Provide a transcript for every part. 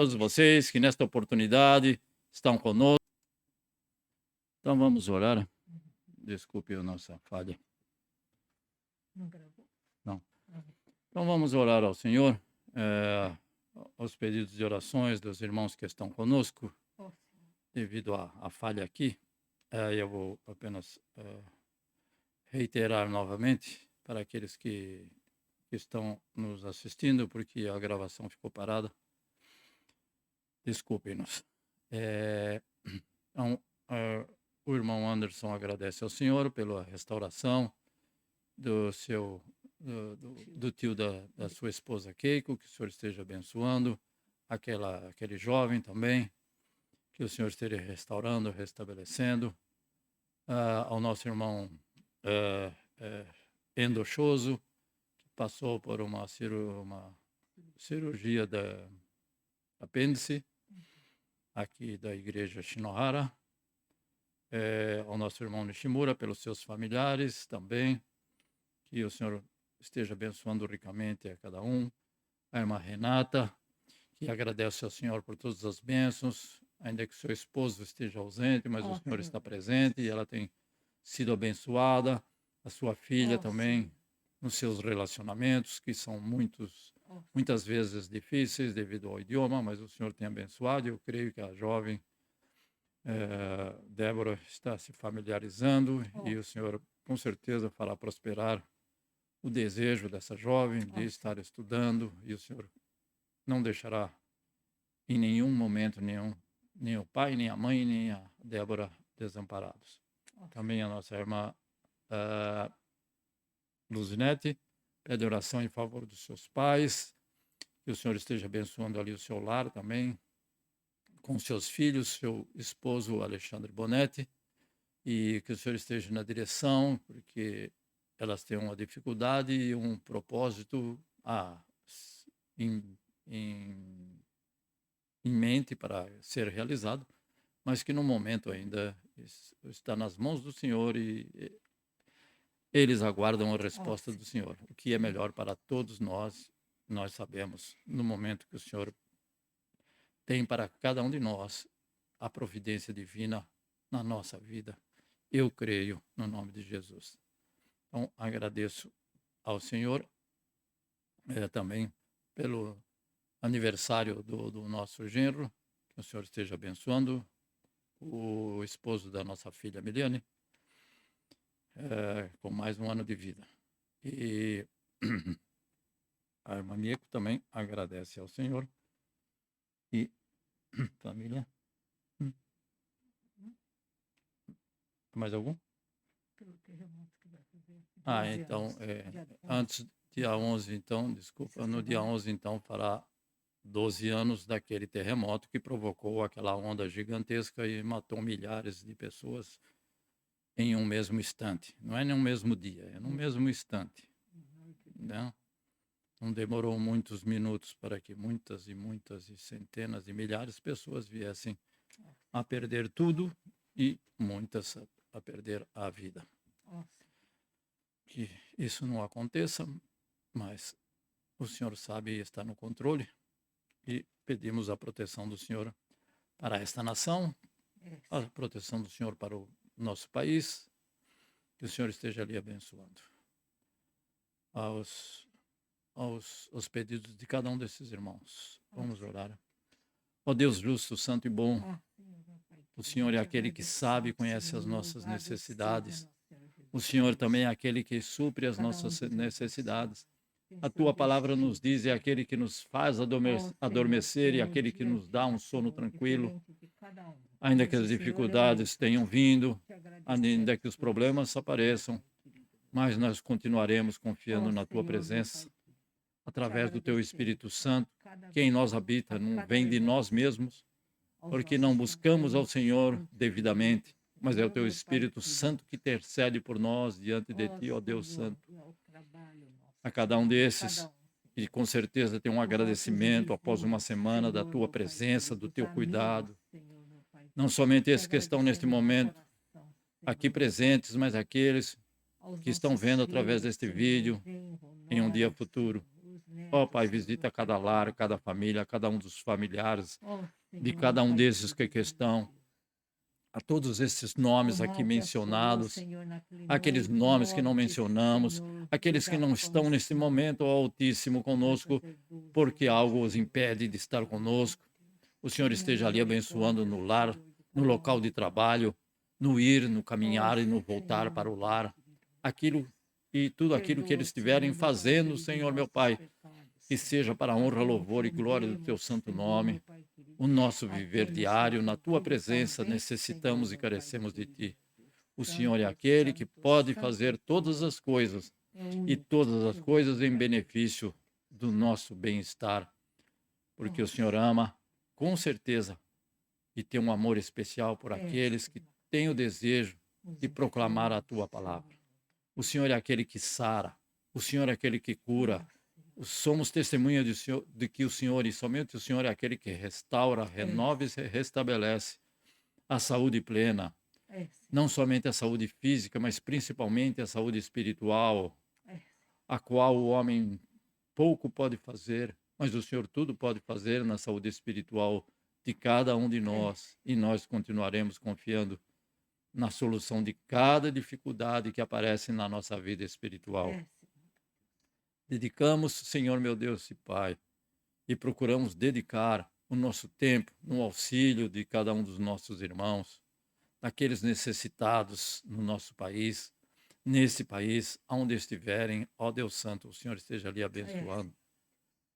todos vocês que nesta oportunidade estão conosco. Então vamos orar. Desculpe a nossa falha. Não gravou? Não. Então vamos orar ao Senhor, aos pedidos de orações dos irmãos que estão conosco, Ó Senhor. devido à falha aqui. Eu vou apenas reiterar novamente para aqueles que estão nos assistindo, porque a gravação ficou parada. Desculpem-nos. Então, o irmão Anderson agradece ao Senhor pela restauração do tio da sua esposa Keiko, que o Senhor esteja abençoando, aquele jovem também, que o Senhor esteja restaurando, restabelecendo, ao nosso irmão Endochoso, que passou por uma cirurgia da apêndice, aqui da igreja Shinohara, ao nosso irmão Nishimura, pelos seus familiares também, que o Senhor esteja abençoando ricamente a cada um. A irmã Renata, que agradece ao Senhor por todas as bênçãos, ainda que seu esposo esteja ausente, mas o Senhor está presente e ela tem sido abençoada. A sua filha também, nos seus relacionamentos, que são muitas vezes difíceis devido ao idioma, mas o Senhor tem abençoado. Eu creio que a jovem Débora está se familiarizando e o Senhor com certeza fará prosperar o desejo dessa jovem de estar estudando, e o Senhor não deixará em nenhum momento nem o pai, nem a mãe, nem a Débora desamparados. Também a nossa irmã Luzinete pede oração em favor dos seus pais, que o Senhor esteja abençoando ali o seu lar também, com seus filhos, seu esposo Alexandre Bonetti, e que o Senhor esteja na direção, porque elas têm uma dificuldade e um propósito em mente para ser realizado, mas que no momento ainda está nas mãos do Senhor e eles aguardam a resposta do Senhor. O que é melhor para todos nós sabemos, no momento que o Senhor tem para cada um de nós a providência divina na nossa vida. Eu creio no nome de Jesus. Então, agradeço ao Senhor também pelo aniversário do nosso genro, que o Senhor esteja abençoando, o esposo da nossa filha Miliane, com mais um ano de vida. E a irmã Mieko também agradece ao Senhor. E família? Mais algum? Pelo terremoto que vai fazer. Então, antes, dia 11, então, desculpa, no dia 11, então, fará 12 anos daquele terremoto que provocou aquela onda gigantesca e matou milhares de pessoas em um mesmo instante. Não é em um mesmo dia, é no mesmo instante. Não demorou muitos minutos para que muitas e centenas de milhares de pessoas viessem a perder tudo e muitas a perder a vida. Que isso não aconteça, mas o Senhor sabe e está no controle, e pedimos a proteção do Senhor para esta nação, a proteção do Senhor para o nosso país, que o Senhor esteja ali abençoando aos pedidos de cada um desses irmãos. Vamos orar. Ó Deus justo, santo e bom, o Senhor é aquele que sabe e conhece as nossas necessidades. O Senhor também é aquele que supre as nossas necessidades. A tua palavra nos diz, é aquele que nos faz adormecer e aquele que nos dá um sono tranquilo. Ainda que as dificuldades tenham vindo, ainda que os problemas apareçam, mas nós continuaremos confiando na tua presença, através do teu Espírito Santo, que em nós habita, não vem de nós mesmos, porque não buscamos ao Senhor devidamente, mas é o teu Espírito Santo que intercede por nós diante de ti, ó Deus Santo. A cada um desses, e com certeza tem um agradecimento após uma semana da tua presença, do teu cuidado. Não somente esses que estão neste momento aqui presentes, mas aqueles que estão vendo através deste vídeo em um dia futuro. Ó Pai, visita cada lar, cada família, cada um dos familiares de cada um desses que estão, a todos esses nomes aqui mencionados, aqueles nomes que não mencionamos, aqueles que não estão nesse momento, ó Altíssimo, conosco, porque algo os impede de estar conosco. O Senhor esteja ali abençoando no lar, no local de trabalho, no ir, no caminhar e no voltar para o lar. Aquilo e tudo aquilo que eles estiverem fazendo, Senhor meu Pai, que seja para a honra, louvor e glória do teu santo nome. O nosso viver diário, na tua presença, necessitamos e carecemos de ti. O Senhor é aquele que pode fazer todas as coisas e todas as coisas em benefício do nosso bem-estar, porque o Senhor ama, com certeza, e tem um amor especial por aqueles que têm o desejo de proclamar a tua palavra. O Senhor é aquele que sara, o Senhor é aquele que cura. Somos testemunha de que o Senhor, e somente o Senhor, é aquele que restaura, renova e restabelece a saúde plena. Não somente a saúde física, mas principalmente a saúde espiritual, a qual o homem pouco pode fazer, mas o Senhor tudo pode fazer na saúde espiritual de cada um de nós. E nós continuaremos confiando na solução de cada dificuldade que aparece na nossa vida espiritual. Dedicamos, Senhor meu Deus e Pai, e procuramos dedicar o nosso tempo no auxílio de cada um dos nossos irmãos, daqueles necessitados no nosso país, nesse país, aonde estiverem. Ó Deus Santo, o Senhor esteja ali abençoando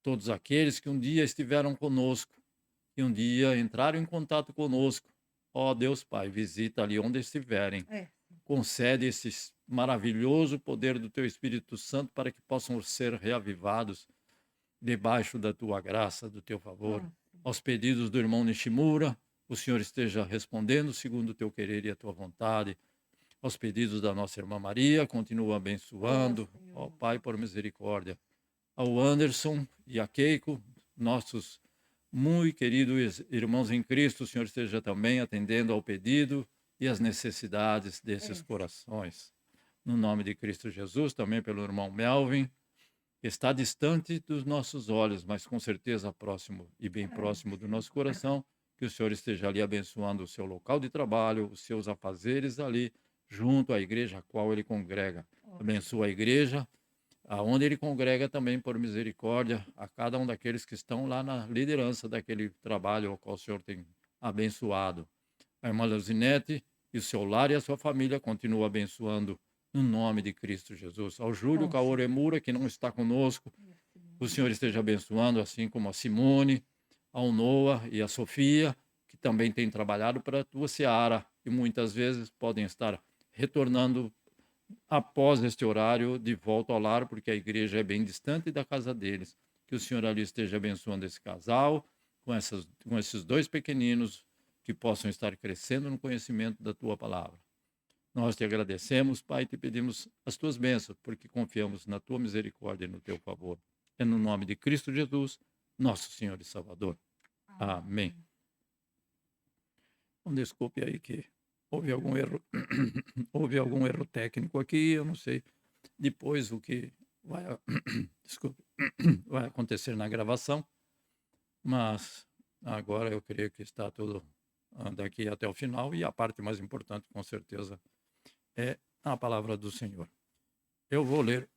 todos aqueles que um dia estiveram conosco, que um dia entraram em contato conosco. Ó Deus Pai, visita ali onde estiverem. Concede esse maravilhoso poder do teu Espírito Santo para que possam ser reavivados debaixo da tua graça, do teu favor. Aos pedidos do irmão Nishimura, o Senhor esteja respondendo segundo o teu querer e a tua vontade. Aos pedidos da nossa irmã Maria, continua abençoando. Ó Pai, por misericórdia. Ao Anderson e a Keiko, nossos muito queridos irmãos em Cristo, o Senhor esteja também atendendo ao pedido e às necessidades desses corações. No nome de Cristo Jesus, também pelo irmão Melvin, que está distante dos nossos olhos, mas com certeza próximo e bem próximo do nosso coração, que o Senhor esteja ali abençoando o seu local de trabalho, os seus afazeres ali, junto à igreja a qual ele congrega. Abençoa a igreja, aonde ele congrega também, por misericórdia, a cada um daqueles que estão lá na liderança daquele trabalho ao qual o Senhor tem abençoado. A irmã Luzinete e o seu lar e a sua família continuam abençoando no nome de Cristo Jesus. Ao Júlio Kaoremura, que não está conosco, o Senhor esteja abençoando, assim como a Simone, ao Noah e a Sofia, que também têm trabalhado para a tua seara e muitas vezes podem estar retornando após este horário de volta ao lar, porque a igreja é bem distante da casa deles. Que o Senhor ali esteja abençoando esse casal, com esses dois pequeninos, que possam estar crescendo no conhecimento da tua palavra. Nós te agradecemos, Pai, e te pedimos as tuas bênçãos, porque confiamos na tua misericórdia e no teu favor. É no nome de Cristo Jesus, nosso Senhor e Salvador. Amém. Desculpe aí que houve algum erro, houve algum erro técnico aqui, eu não sei depois o que vai, desculpe, vai acontecer na gravação, mas agora eu creio que está tudo daqui até o final, e a parte mais importante, com certeza, é a palavra do Senhor. Eu vou ler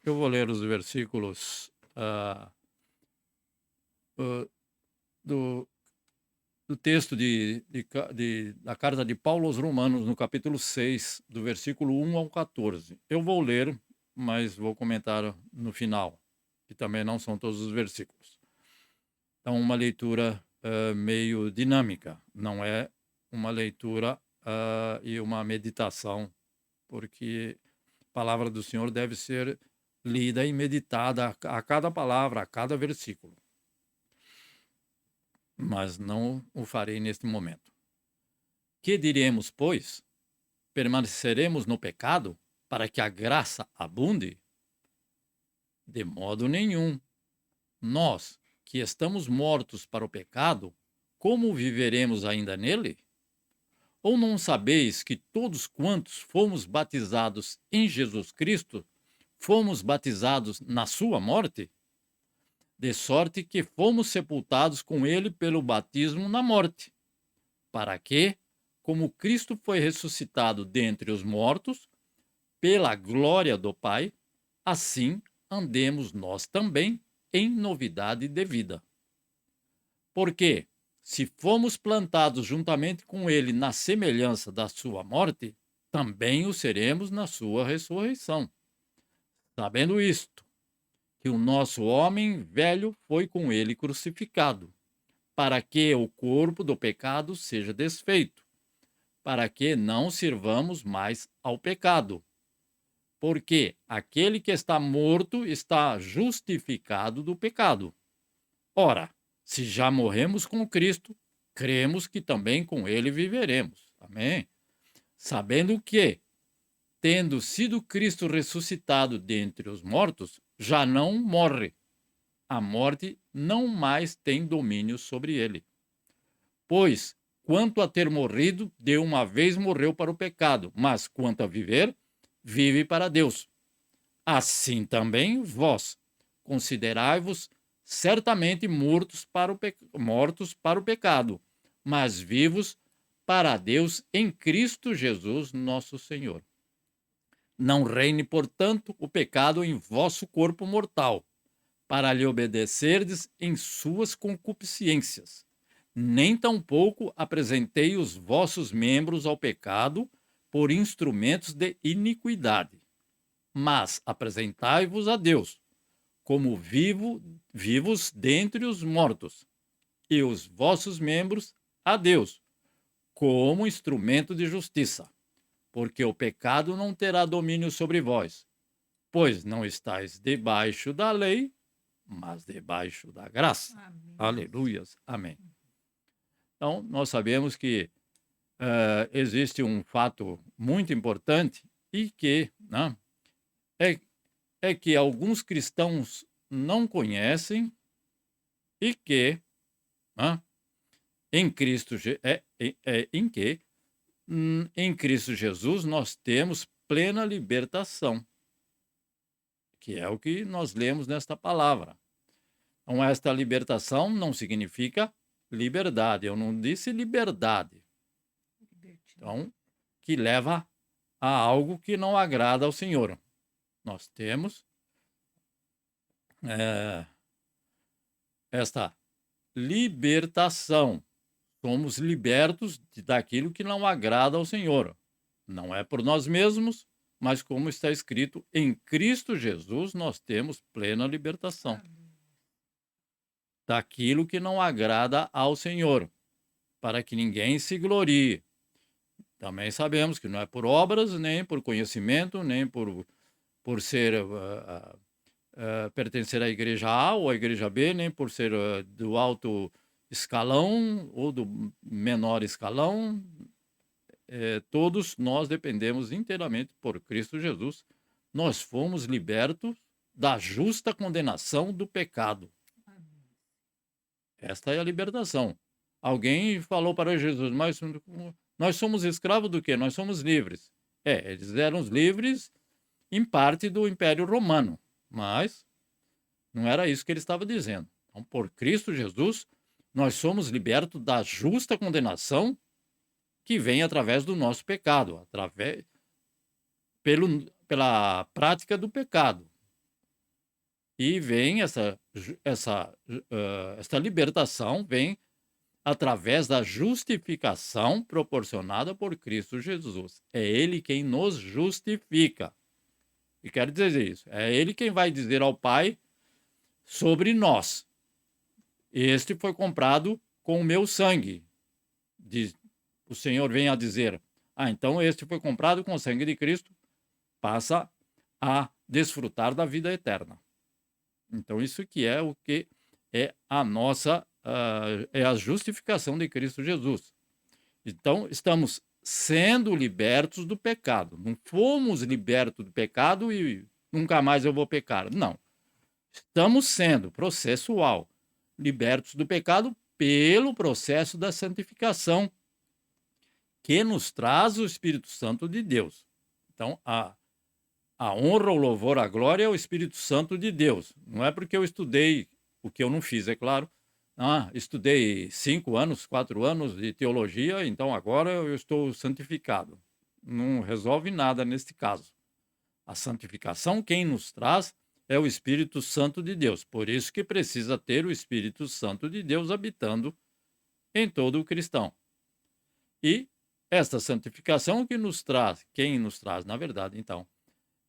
os versículos do texto da carta de Paulo aos Romanos, no capítulo 6, do versículo 1 ao 14. Eu vou ler, mas vou comentar no final, que também não são todos os versículos. Então, uma leitura meio dinâmica, não é uma leitura e uma meditação, porque a palavra do Senhor deve ser lida e meditada a cada palavra, a cada versículo. Mas não o farei neste momento. Que diremos, pois? Permaneceremos no pecado para que a graça abunde? De modo nenhum. Nós, que estamos mortos para o pecado, como viveremos ainda nele? Ou não sabeis que todos quantos fomos batizados em Jesus Cristo, fomos batizados na sua morte, de sorte que fomos sepultados com ele pelo batismo na morte, para que, como Cristo foi ressuscitado dentre os mortos, pela glória do Pai, assim andemos nós também em novidade de vida. Porque, se fomos plantados juntamente com ele na semelhança da sua morte, também o seremos na sua ressurreição. Sabendo isto, que o nosso homem velho foi com ele crucificado, para que o corpo do pecado seja desfeito, para que não sirvamos mais ao pecado. Porque aquele que está morto está justificado do pecado. Ora, se já morremos com Cristo, cremos que também com ele viveremos. Amém? Sabendo que, tendo sido Cristo ressuscitado dentre os mortos, já não morre. A morte não mais tem domínio sobre ele. Pois, quanto a ter morrido, de uma vez morreu para o pecado, mas quanto a viver, vive para Deus. Assim também vós, considerai-vos certamente mortos para o pecado, mas vivos para Deus em Cristo Jesus, nosso Senhor. Não reine, portanto, o pecado em vosso corpo mortal, para lhe obedecerdes em suas concupiscências. Nem tampouco apresentei os vossos membros ao pecado por instrumentos de iniquidade, mas apresentai-vos a Deus como vivos dentre os mortos, e os vossos membros a Deus como instrumento de justiça, porque o pecado não terá domínio sobre vós, pois não estáis debaixo da lei, mas debaixo da graça. Amém. Aleluias. Amém. Então, nós sabemos que existe um fato muito importante e que, né, é que alguns cristãos não conhecem e que, né, em Cristo, em Cristo Jesus nós temos plena libertação, que é o que nós lemos nesta palavra. Então, esta libertação não significa liberdade. Eu não disse liberdade. Então, que leva a algo que não agrada ao Senhor. Nós temos esta libertação. Somos libertos daquilo que não agrada ao Senhor. Não é por nós mesmos, mas como está escrito, em Cristo Jesus nós temos plena libertação daquilo que não agrada ao Senhor, para que ninguém se glorie. Também sabemos que não é por obras, nem por conhecimento, nem por ser pertencer à igreja A ou à igreja B, nem por ser do alto escalão ou do menor escalão. Todos nós dependemos inteiramente por Cristo Jesus. Nós fomos libertos da justa condenação do pecado. Esta é a libertação. Alguém falou para Jesus, mas nós somos escravos do quê? Nós somos livres. Eles eram livres em parte do Império Romano, mas não era isso que ele estava dizendo. Então, por Cristo Jesus, nós somos libertos da justa condenação que vem através do nosso pecado, pela prática do pecado. E vem esta libertação vem através da justificação proporcionada por Cristo Jesus. É Ele quem nos justifica. E quero dizer isso. É Ele quem vai dizer ao Pai sobre nós. Este foi comprado com o meu sangue. O Senhor vem a dizer, então este foi comprado com o sangue de Cristo, passa a desfrutar da vida eterna. Então isso que é o que é a nossa, é a justificação de Cristo Jesus. Então estamos sendo libertos do pecado. Não fomos libertos do pecado e nunca mais eu vou pecar. Não. Estamos sendo, processual, libertos do pecado pelo processo da santificação que nos traz o Espírito Santo de Deus. Então, A honra, o louvor, a glória é o Espírito Santo de Deus. Não é porque eu estudei o que eu não fiz, é claro. Estudei 5 anos, 4 anos de teologia, então agora eu estou santificado. Não resolve nada neste caso. A santificação, quem nos traz é o Espírito Santo de Deus. Por isso que precisa ter o Espírito Santo de Deus habitando em todo o cristão. E esta santificação que nos traz, quem nos traz, na verdade, então,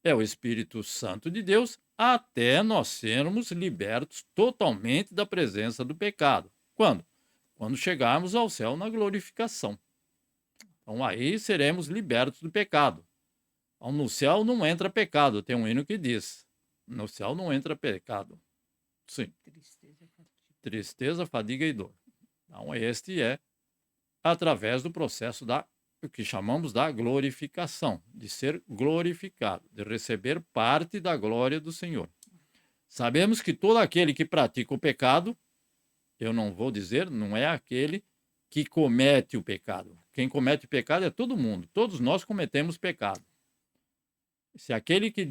é o Espírito Santo de Deus, até nós sermos libertos totalmente da presença do pecado. Quando? Quando chegarmos ao céu na glorificação. Então aí seremos libertos do pecado. Então, no céu não entra pecado, tem um hino que diz: no céu não entra pecado. Sim, Tristeza, fatiga. tristeza, fadiga e dor. Então este é através do processo da o que chamamos da glorificação, de ser glorificado, de receber parte da glória do Senhor. Sabemos que todo aquele que pratica o pecado, eu não vou dizer, não é aquele que comete o pecado. Quem comete o pecado é todo mundo, todos nós cometemos pecado. Se aquele que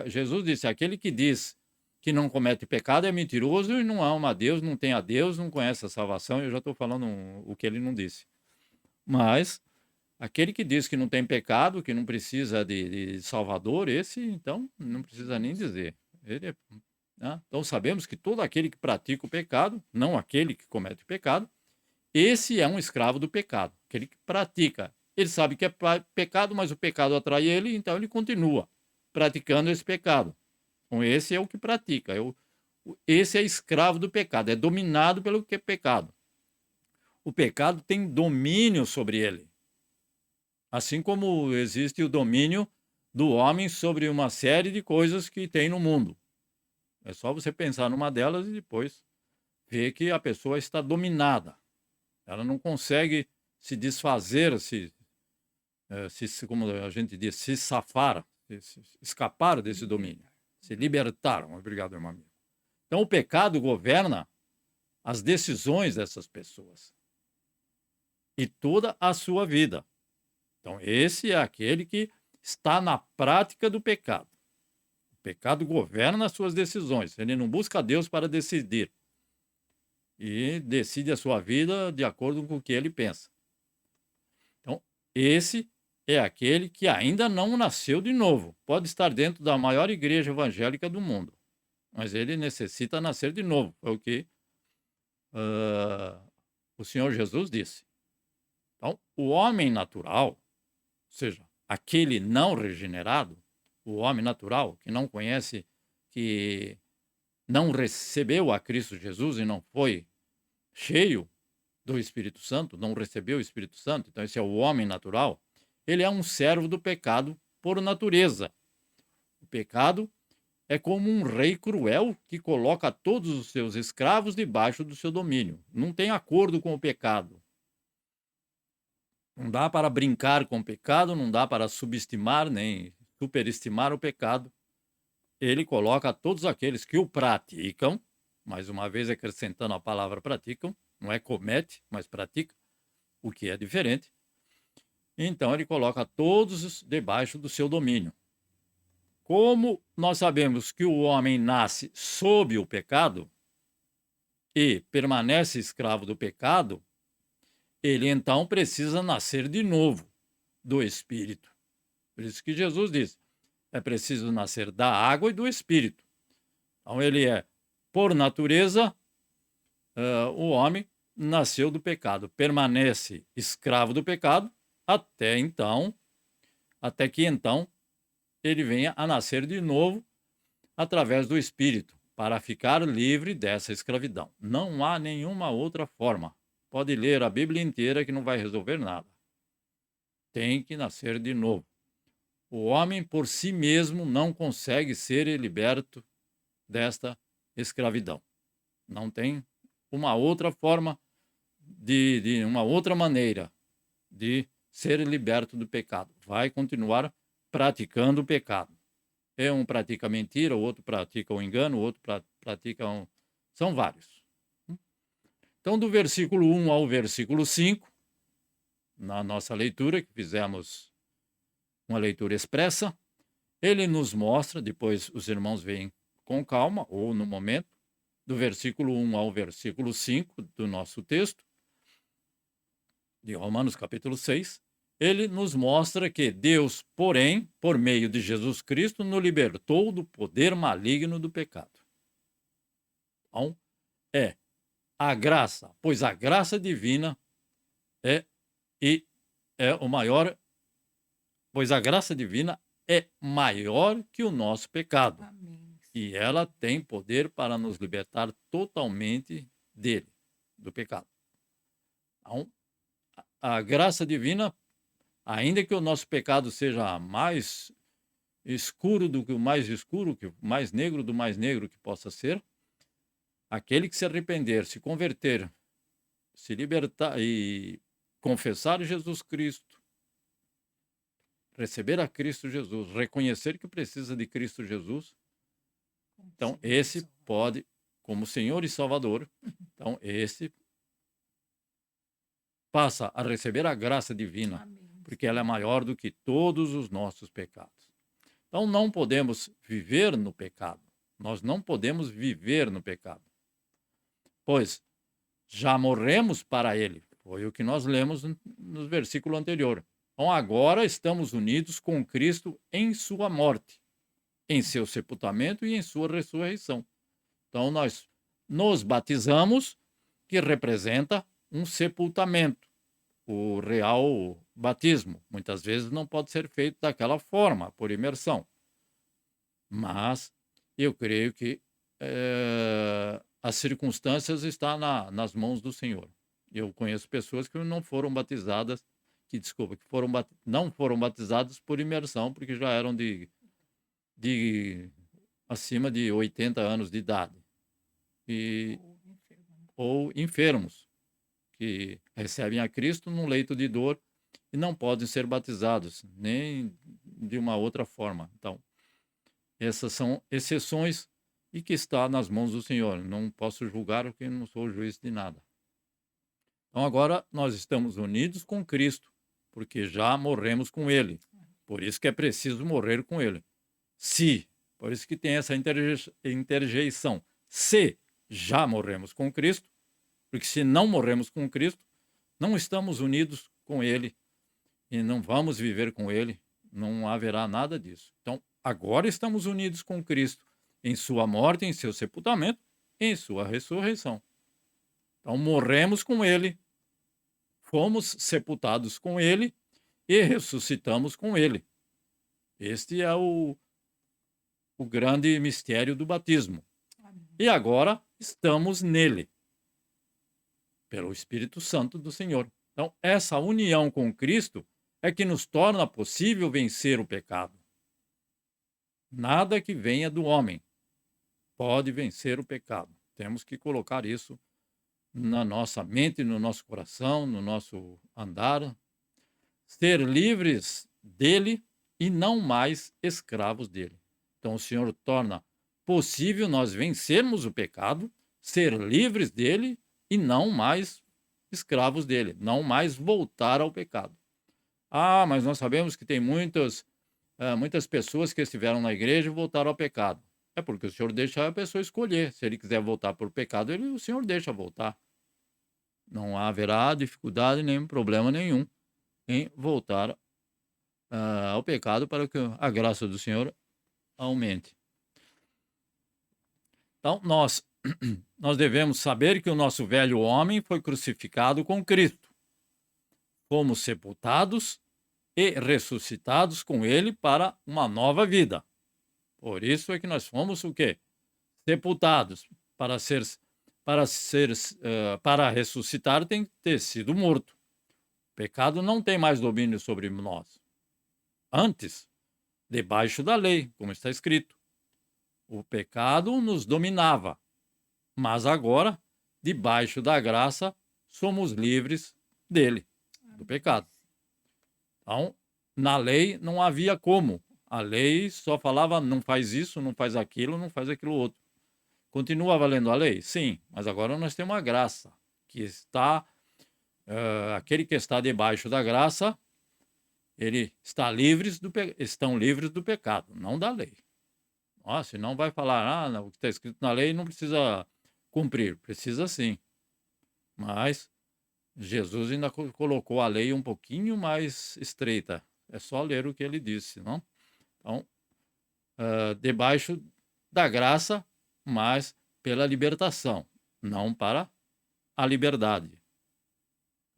Jesus disse, aquele que diz que não comete pecado é mentiroso e não ama a Deus, não tem a Deus, não conhece a salvação. Eu já estou falando o que ele não disse. Mas aquele que diz que não tem pecado, que não precisa de Salvador, esse, então, não precisa nem dizer. Então, sabemos que todo aquele que pratica o pecado, não aquele que comete o pecado, esse é um escravo do pecado. Aquele que pratica. Ele sabe que é pecado, mas o pecado atrai ele, então ele continua praticando esse pecado. Então, esse é o que pratica. Esse é escravo do pecado, é dominado pelo que é pecado. O pecado tem domínio sobre ele. Assim como existe o domínio do homem sobre uma série de coisas que tem no mundo. É só você pensar numa delas e depois ver que a pessoa está dominada. Ela não consegue se desfazer, como a gente diz, se safar, escapar desse domínio, se libertar. Obrigado, irmão amigo. Então, o pecado governa as decisões dessas pessoas e toda a sua vida. Então, esse é aquele que está na prática do pecado. O pecado governa as suas decisões. Ele não busca Deus para decidir. E decide a sua vida de acordo com o que ele pensa. Então, esse é aquele que ainda não nasceu de novo. Pode estar dentro da maior igreja evangélica do mundo. Mas ele necessita nascer de novo. É o que o Senhor Jesus disse. Então, o homem natural, ou seja, aquele não regenerado, o homem natural, que não conhece, que não recebeu a Cristo Jesus e não foi cheio do Espírito Santo, não recebeu o Espírito Santo, então esse é o homem natural, ele é um servo do pecado por natureza. O pecado é como um rei cruel que coloca todos os seus escravos debaixo do seu domínio. Não tem acordo com o pecado. Não dá para brincar com o pecado, não dá para subestimar nem superestimar o pecado. Ele coloca todos aqueles que o praticam, mais uma vez acrescentando a palavra praticam, não é comete, mas pratica, o que é diferente. Então ele coloca todos debaixo do seu domínio. Como nós sabemos que o homem nasce sob o pecado e permanece escravo do pecado, ele então precisa nascer de novo do Espírito. Por isso que Jesus diz, é preciso nascer da água e do Espírito. Então ele é, por natureza, o homem nasceu do pecado, permanece escravo do pecado até que então ele venha a nascer de novo através do Espírito, para ficar livre dessa escravidão. Não há nenhuma outra forma. Pode ler a Bíblia inteira que não vai resolver nada. Tem que nascer de novo. O homem por si mesmo não consegue ser liberto desta escravidão. Não tem uma outra forma, uma outra maneira de ser liberto do pecado. Vai continuar praticando o pecado. Um pratica mentira, o outro pratica o engano, o outro pratica São vários. Então, do versículo 1 ao versículo 5, na nossa leitura, que fizemos uma leitura expressa, Ele nos mostra, depois os irmãos veem com calma, ou no momento, do versículo 1 ao versículo 5 do nosso texto, de Romanos capítulo 6, ele nos mostra que Deus, porém, por meio de Jesus Cristo, nos libertou do poder maligno do pecado. Então, é a graça, pois a graça divina é e é o maior, pois a graça divina é maior que o nosso pecado, Amém. e ela tem poder para nos libertar totalmente dele, do pecado. Então, a graça divina, ainda que o nosso pecado seja mais escuro do que o mais escuro, que o mais negro do mais negro que possa ser, aquele que se arrepender, se converter, se libertar e confessar Jesus Cristo, receber a Cristo Jesus, reconhecer que precisa de Cristo Jesus, então esse pode, como Senhor e Salvador, então esse passa a receber a graça divina, Amém. porque ela é maior do que todos os nossos pecados. Então não podemos viver no pecado. Nós não podemos viver no pecado, pois já morremos para ele. Foi o que nós lemos no versículo anterior. Então agora estamos unidos com Cristo em sua morte, em seu sepultamento e em sua ressurreição. Então nós nos batizamos, que representa um sepultamento, o real batismo. Muitas vezes não pode ser feito daquela forma, por imersão. Mas eu creio que as circunstâncias estão nas mãos do Senhor. Eu conheço pessoas que não foram batizadas, não foram batizadas por imersão, porque já eram de acima de 80 anos de idade. Ou enfermos, que recebem a Cristo num leito de dor e não podem ser batizados, nem de uma outra forma. Então, essas são exceções e que está nas mãos do Senhor. Não posso julgar porque não sou juiz de nada. Então agora nós estamos unidos com Cristo, porque já morremos com Ele. Por isso que é preciso morrer com Ele. Por isso que tem essa interjeição. Se já morremos com Cristo, porque se não morremos com Cristo, não estamos unidos com Ele e não vamos viver com Ele, não haverá nada disso. Então, agora estamos unidos com Cristo em sua morte, em seu sepultamento, em sua ressurreição. Então, morremos com Ele, fomos sepultados com Ele e ressuscitamos com Ele. Este é o grande mistério do batismo. Amém. E agora estamos nele, pelo Espírito Santo do Senhor. Então, essa união com Cristo é que nos torna possível vencer o pecado. Nada que venha do homem pode vencer o pecado. Temos que colocar isso na nossa mente, no nosso coração, no nosso andar. Ser livres dele e não mais escravos dele. Então, o Senhor torna possível nós vencermos o pecado, ser livres dele e não mais escravos dele, não mais voltar ao pecado. Ah, mas nós sabemos que tem muitas pessoas que estiveram na igreja e voltaram ao pecado. É porque o Senhor deixa a pessoa escolher. Se ele quiser voltar para o pecado, o Senhor deixa voltar. Não haverá dificuldade nem problema nenhum em voltar ao pecado para que a graça do Senhor aumente. Então, nós devemos saber que o nosso velho homem foi crucificado com Cristo. Fomos sepultados e ressuscitados com ele para uma nova vida. Por isso é que nós fomos o quê? Sepultados. Para ressuscitar tem que ter sido morto. O pecado não tem mais domínio sobre nós. Antes, debaixo da lei, como está escrito, o pecado nos dominava. Mas agora, debaixo da graça, somos livres dele, do pecado. Então, na lei não havia como. A lei só falava não faz isso, não faz aquilo, não faz aquilo outro. Continua valendo a lei? Sim, mas agora nós temos a graça, que está, aquele que está debaixo da graça, Ele estão livres do pecado, não da lei. Senão vai falar, não, o que está escrito na lei não precisa cumprir. Precisa sim, mas Jesus ainda colocou a lei um pouquinho mais estreita. É só ler o que ele disse, não? Então, debaixo da graça, mas pela libertação, não para a liberdade.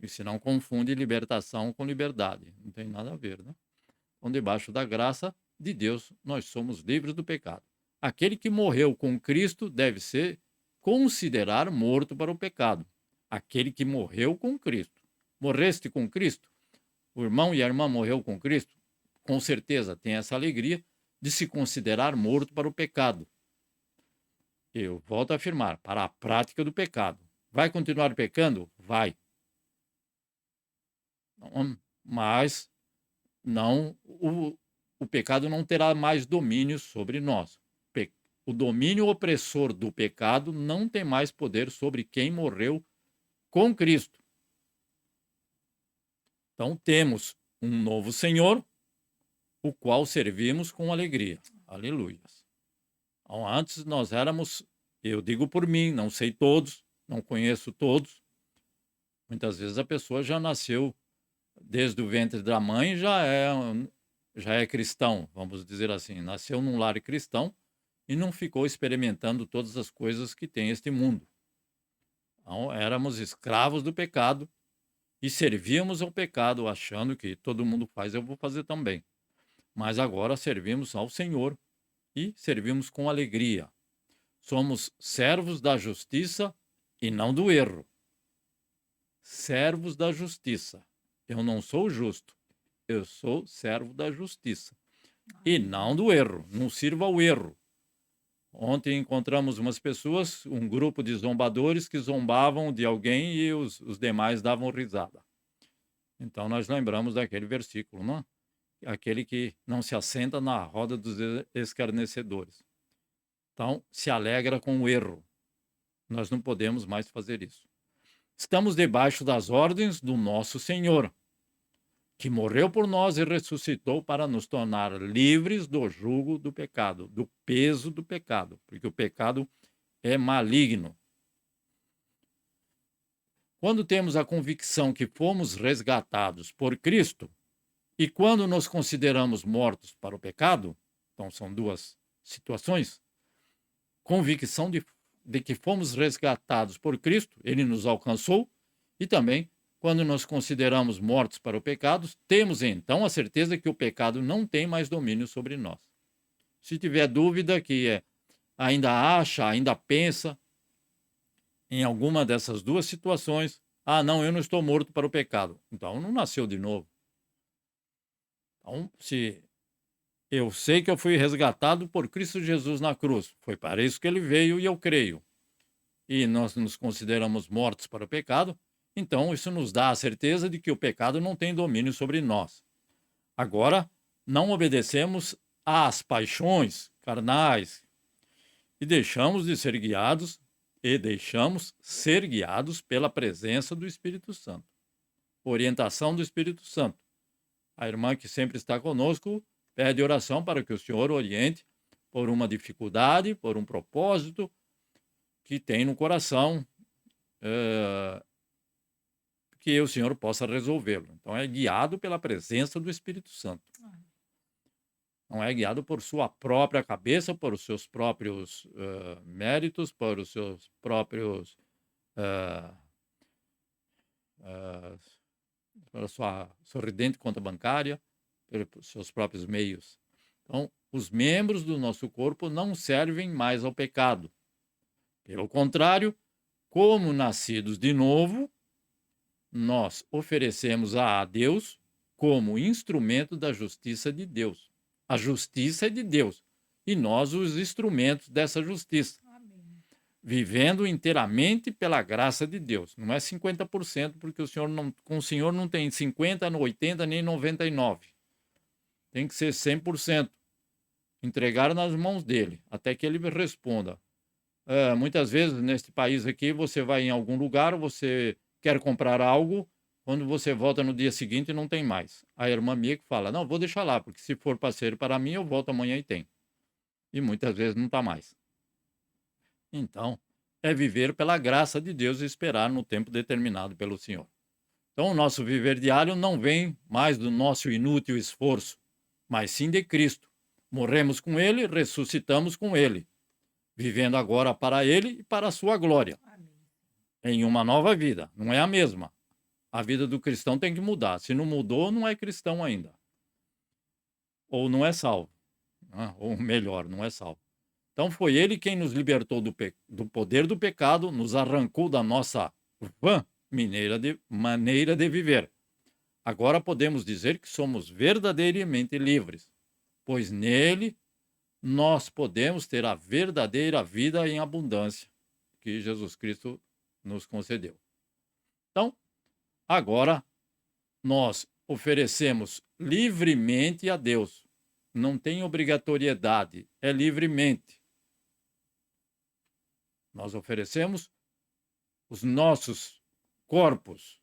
E se não confunde libertação com liberdade, não tem nada a ver, né? Então, debaixo da graça de Deus, nós somos livres do pecado. Aquele que morreu com Cristo deve ser considerado morto para o pecado. Aquele que morreu com Cristo. Morreste com Cristo? O irmão e a irmã morreu com Cristo? Com certeza tem essa alegria de se considerar morto para o pecado. Eu volto a afirmar, para a prática do pecado. Vai continuar pecando? Vai. Mas não, o pecado não terá mais domínio sobre nós. O domínio opressor do pecado não tem mais poder sobre quem morreu com Cristo. Então temos um novo Senhor, o qual servimos com alegria. Aleluia. Então, antes nós éramos, eu digo por mim, não sei todos, não conheço todos. Muitas vezes a pessoa já nasceu desde o ventre da mãe, já é cristão, vamos dizer assim. Nasceu num lar cristão e não ficou experimentando todas as coisas que tem este mundo. Então, éramos escravos do pecado e servíamos ao pecado, achando que todo mundo faz, eu vou fazer também. Mas agora servimos ao Senhor e servimos com alegria. Somos servos da justiça e não do erro. Servos da justiça. Eu não sou justo, eu sou servo da justiça e não do erro. Não sirva ao erro. Ontem encontramos umas pessoas, um grupo de zombadores que zombavam de alguém e os demais davam risada. Então nós lembramos daquele versículo, não? Aquele que não se assenta na roda dos escarnecedores. Então, se alegra com o erro. Nós não podemos mais fazer isso. Estamos debaixo das ordens do nosso Senhor, que morreu por nós e ressuscitou para nos tornar livres do jugo do pecado, do peso do pecado, porque o pecado é maligno. Quando temos a convicção que fomos resgatados por Cristo e quando nos consideramos mortos para o pecado, então são duas situações, convicção de que fomos resgatados por Cristo, ele nos alcançou, e também quando nos consideramos mortos para o pecado, temos então a certeza que o pecado não tem mais domínio sobre nós. Se tiver dúvida que ainda acha, ainda pensa em alguma dessas duas situações, não, eu não estou morto para o pecado. Então não nasceu de novo. Então, se eu sei que eu fui resgatado por Cristo Jesus na cruz, foi para isso que ele veio e eu creio. E nós nos consideramos mortos para o pecado, então isso nos dá a certeza de que o pecado não tem domínio sobre nós. Agora, não obedecemos às paixões carnais e deixamos ser guiados pela presença do Espírito Santo. Orientação do Espírito Santo. A irmã que sempre está conosco pede oração para que o Senhor oriente por uma dificuldade, por um propósito que tem no coração, que o Senhor possa resolvê-lo. Então é guiado pela presença do Espírito Santo. Não é guiado por sua própria cabeça, por os seus próprios méritos, por os seus próprios pela sua sorridente conta bancária, pelos seus próprios meios. Então, os membros do nosso corpo não servem mais ao pecado. Pelo contrário, como nascidos de novo, nós oferecemos a Deus como instrumento da justiça de Deus. A justiça é de Deus e nós os instrumentos dessa justiça. Amém. Vivendo inteiramente pela graça de Deus. Não é 50%, porque com o Senhor não tem 50, 80, nem 99. Tem que ser 100%. Entregar nas mãos dele, até que ele me responda. Muitas vezes, neste país aqui, você vai em algum lugar, você quer comprar algo Quando você volta no dia seguinte, não tem mais. A irmã minha que fala: "Não, vou deixar lá, porque se for parceiro para mim, eu volto amanhã e tem". E muitas vezes não está mais. Então, é viver pela graça de Deus e esperar no tempo determinado pelo Senhor. Então, o nosso viver diário não vem mais do nosso inútil esforço, mas sim de Cristo. Morremos com Ele, ressuscitamos com Ele, vivendo agora para Ele e para a sua glória, Amém. em uma nova vida. Não é a mesma. A vida do cristão tem que mudar. Se não mudou, não é cristão ainda. Ou não é salvo. Né? Ou melhor, não é salvo. Então foi ele quem nos libertou do poder do pecado, nos arrancou da nossa vã maneira de viver. Agora podemos dizer que somos verdadeiramente livres, pois nele nós podemos ter a verdadeira vida em abundância que Jesus Cristo nos concedeu. Então, agora nós oferecemos livremente a Deus. Não tem obrigatoriedade, é livremente. Nós oferecemos os nossos corpos,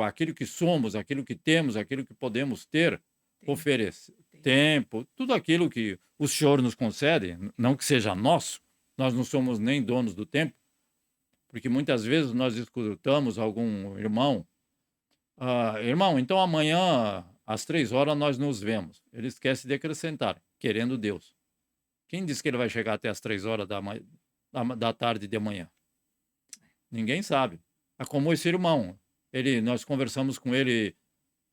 aquilo que somos, aquilo que temos, aquilo que podemos ter, oferecer tempo, tudo aquilo que o Senhor nos concede, não que seja nosso, nós não somos nem donos do tempo, porque muitas vezes nós escutamos algum irmão, irmão, então amanhã às 3 horas nós nos vemos. Ele esquece de acrescentar, querendo Deus. Quem diz que ele vai chegar até às 3 horas da tarde de amanhã? Ninguém sabe. É como esse irmão. Nós conversamos com ele,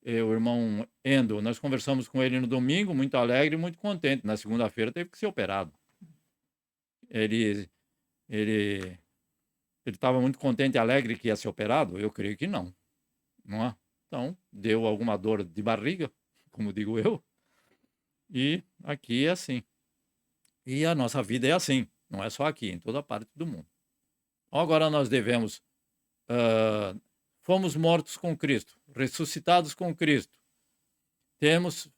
o irmão Endo, nós conversamos com ele no domingo, muito alegre e muito contente. Na segunda-feira teve que ser operado. Ele ele ele estava muito contente e alegre que ia ser operado? Eu creio que não, não é? Então, deu alguma dor de barriga, como digo eu, e aqui é assim. E a nossa vida é assim, não é só aqui, em toda parte do mundo. Agora nós devemos ah, fomos mortos com Cristo, ressuscitados com Cristo. Temos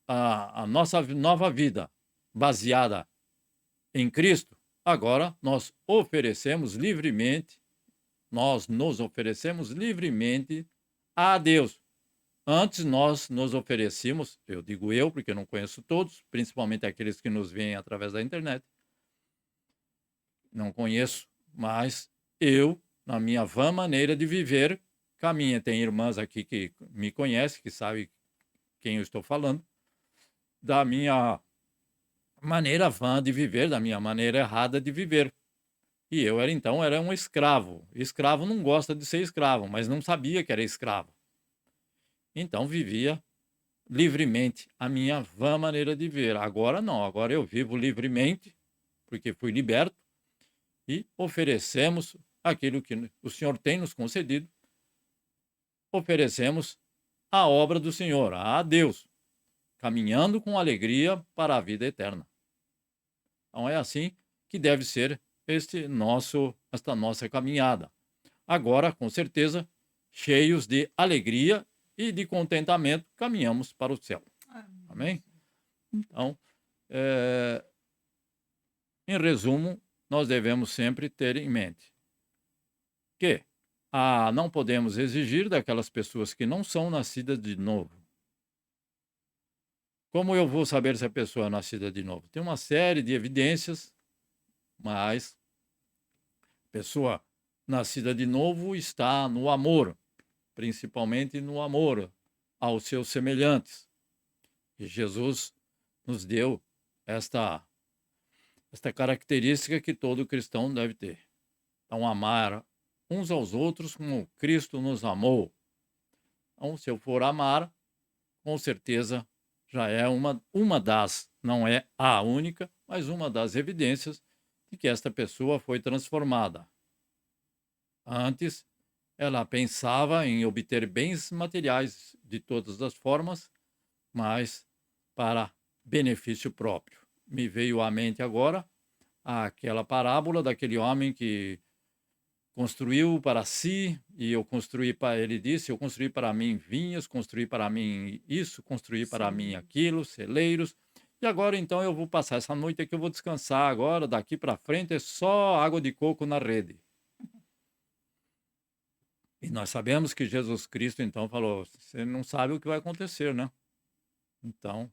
a nossa nova vida baseada em Cristo. Agora nós nos oferecemos livremente a Deus. Antes nós nos oferecíamos, eu digo eu, porque eu não conheço todos, principalmente aqueles que nos veem através da internet. Não conheço, mas eu, na minha vã maneira de viver, caminha. Tem irmãs aqui que me conhecem, que sabem quem eu estou falando, da minha maneira vã de viver, da minha maneira errada de viver. E eu era um escravo. Escravo não gosta de ser escravo, mas não sabia que era escravo. Então vivia livremente a minha vã maneira de viver. Agora não, agora eu vivo livremente, porque fui liberto, e oferecemos aquilo que o Senhor tem nos concedido, oferecemos a obra do Senhor, a Deus, caminhando com alegria para a vida eterna. Então é assim que deve ser esta nossa caminhada. Agora, com certeza, cheios de alegria e de contentamento, caminhamos para o céu. Amém? Então, em resumo, nós devemos sempre ter em mente que não podemos exigir daquelas pessoas que não são nascidas de novo. Como eu vou saber se a pessoa é nascida de novo? Tem uma série de evidências, mas a pessoa nascida de novo está no amor, principalmente no amor aos seus semelhantes. E Jesus nos deu esta característica que todo cristão deve ter. Então, amar uns aos outros como Cristo nos amou. Então, se eu for amar, com certeza já é uma das, não é a única, mas uma das evidências de que esta pessoa foi transformada. Antes, ela pensava em obter bens materiais de todas as formas, mas para benefício próprio. Me veio à mente agora aquela parábola daquele homem que construiu para si e ele disse, eu construí para mim vinhas, construí para mim isso, construí para mim aquilo, celeiros, e agora então eu vou passar essa noite aqui, eu vou descansar agora, daqui para frente é só água de coco na rede. E nós sabemos que Jesus Cristo, então, falou: você não sabe o que vai acontecer, né? Então,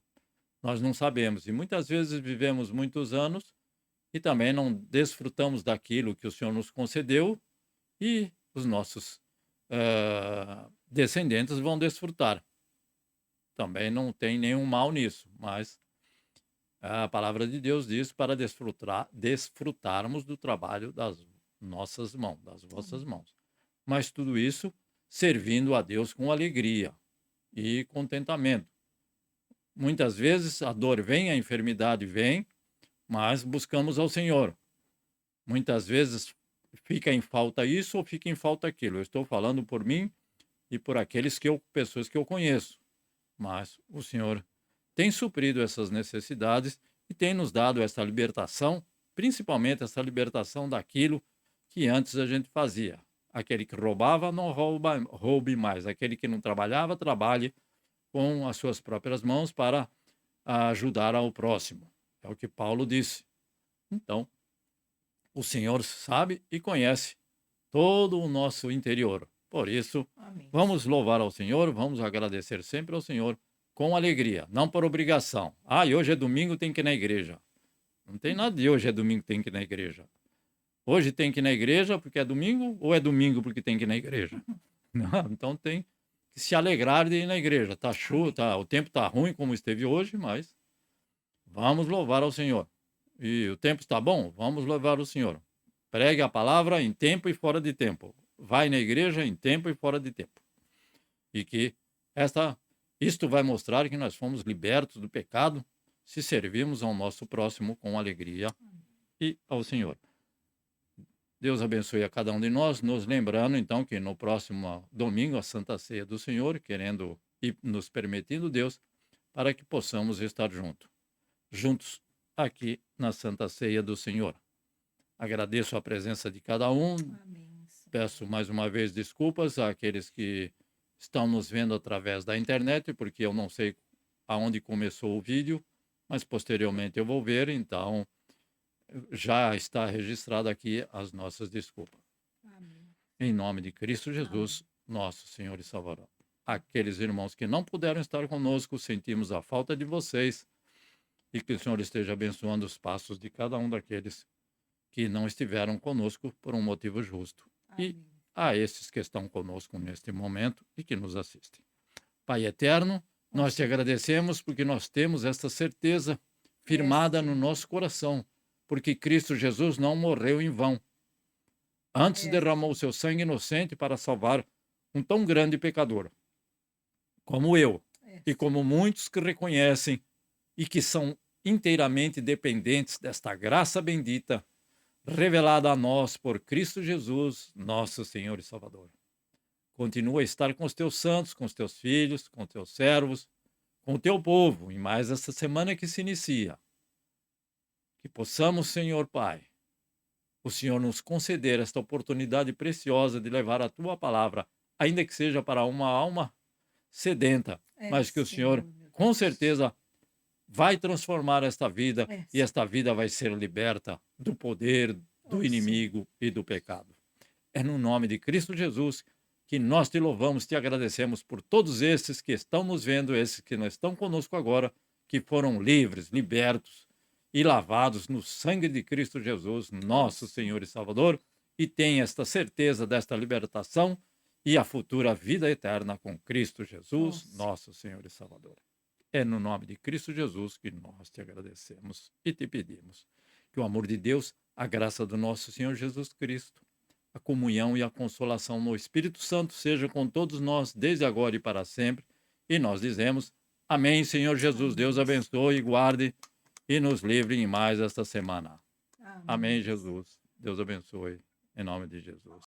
nós não sabemos. E muitas vezes vivemos muitos anos e também não desfrutamos daquilo que o Senhor nos concedeu e os nossos descendentes vão desfrutar. Também não tem nenhum mal nisso, mas a palavra de Deus diz para desfrutarmos do trabalho das nossas mãos, das vossas mãos. Mas tudo isso servindo a Deus com alegria e contentamento. Muitas vezes a dor vem, a enfermidade vem, mas buscamos ao Senhor. Muitas vezes fica em falta isso ou fica em falta aquilo. Eu estou falando por mim e por pessoas que eu conheço. Mas o Senhor tem suprido essas necessidades e tem nos dado essa libertação, principalmente essa libertação daquilo que antes a gente fazia. Aquele que roubava, não roube mais. Aquele que não trabalhava, trabalhe com as suas próprias mãos para ajudar ao próximo. É o que Paulo disse. Então, o Senhor sabe e conhece todo o nosso interior. Por isso, Amém. vamos louvar ao Senhor, vamos agradecer sempre ao Senhor com alegria, não por obrigação. E hoje é domingo, tem que ir na igreja. Não tem nada de hoje é domingo, tem que ir na igreja. Hoje tem que ir na igreja porque é domingo ou é domingo porque tem que ir na igreja? Não, então tem que se alegrar de ir na igreja. Tá chuva, o tempo tá ruim como esteve hoje, mas vamos louvar ao Senhor. E o tempo está bom? Vamos louvar o Senhor. Pregue a palavra em tempo e fora de tempo. Vai na igreja em tempo e fora de tempo. E que isto vai mostrar que nós fomos libertos do pecado se servirmos ao nosso próximo com alegria e ao Senhor. Deus abençoe a cada um de nós, nos lembrando então que no próximo domingo, a Santa Ceia do Senhor, querendo e nos permitindo Deus, para que possamos estar juntos aqui na Santa Ceia do Senhor. Agradeço a presença de cada um. Amém. Peço mais uma vez desculpas àqueles que estão nos vendo através da internet, porque eu não sei aonde começou o vídeo, mas posteriormente eu vou ver, então já está registrado aqui as nossas desculpas. Amém. Em nome de Cristo Jesus, nosso Senhor e Salvador. Aqueles irmãos que não puderam estar conosco, sentimos a falta de vocês e que o Senhor esteja abençoando os passos de cada um daqueles que não estiveram conosco por um motivo justo. E Amém. a esses que estão conosco neste momento e que nos assistem. Pai eterno, nós te agradecemos porque nós temos esta certeza firmada no nosso coração, porque Cristo Jesus não morreu em vão. Antes derramou o seu sangue inocente para salvar um tão grande pecador como eu e como muitos que reconhecem e que são inteiramente dependentes desta graça bendita revelada a nós por Cristo Jesus, nosso Senhor e Salvador. Continua a estar com os teus santos, com os teus filhos, com os teus servos, com o teu povo, e mais esta semana que se inicia. Que possamos, Senhor Pai, o Senhor nos conceder esta oportunidade preciosa de levar a tua palavra, ainda que seja para uma alma sedenta, mas que o Senhor, com certeza, vai transformar esta vida e esta vida vai ser liberta do poder do inimigo e do pecado. É no nome de Cristo Jesus que nós te louvamos, te agradecemos por todos esses que estão nos vendo, esses que não estão conosco agora, que foram livres, libertos e lavados no sangue de Cristo Jesus, nosso Senhor e Salvador, e têm esta certeza desta libertação e a futura vida eterna com Cristo Jesus, nosso Senhor e Salvador. É no nome de Cristo Jesus que nós te agradecemos e te pedimos que o amor de Deus, a graça do nosso Senhor Jesus Cristo, a comunhão e a consolação no Espírito Santo seja com todos nós desde agora e para sempre. E nós dizemos, amém, Senhor Jesus. Deus abençoe e guarde e nos livre em mais esta semana. Amém, Jesus. Deus abençoe em nome de Jesus.